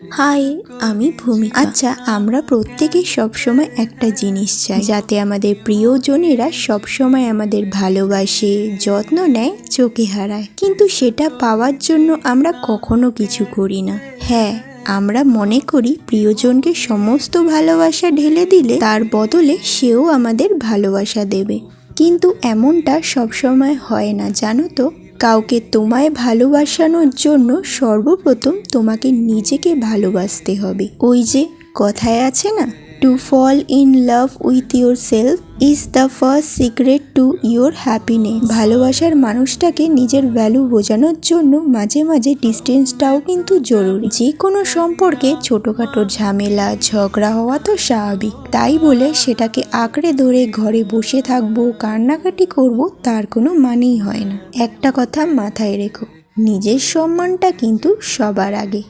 High, আমি ভূমিকা। আচ্ছা, আমরা প্রত্যেকেই সবসময় একটা জিনিস চাই, যাতে আমাদের প্রিয়জনেরা সবসময় আমাদের ভালোবাসে, যত্ন নেয়, চোখে হারায়। কিন্তু সেটা পাওয়ার জন্য আমরা কখনো কিছু করি না। হ্যাঁ, আমরা মনে করি প্রিয়জনকে সমস্ত ভালোবাসা ঢেলে দিলে তার বদলে সেও আমাদের ভালোবাসা দেবে। কিন্তু এমনটা সবসময় হয় না, জানো তো। কাউকে তোমায় ভালোবাসানোর জন্য সর্বপ্রথম তোমাকে নিজেকে ভালোবাসতে হবে। ওই যে কথায় আছে না, to fall in love with yourself is the first secret to your happiness. ভালোবাসার মানুষটাকে নিজের ভ্যালু বোঝানোর জন্য মাঝে মাঝে ডিস্টেন্সটাও কিন্তু জরুরি। যে কোনো সম্পর্কে ছোটোখাটো ঝামেলা ঝগড়া হওয়া তো স্বাভাবিক, তাই বলে সেটাকে আঁকড়ে ধরে ঘরে বসে থাকবো, কান্নাকাটি করব, তার কোনো মানেই হয় না। একটা কথা মাথায় রেখো, নিজের সম্মানটা কিন্তু সবার আগে।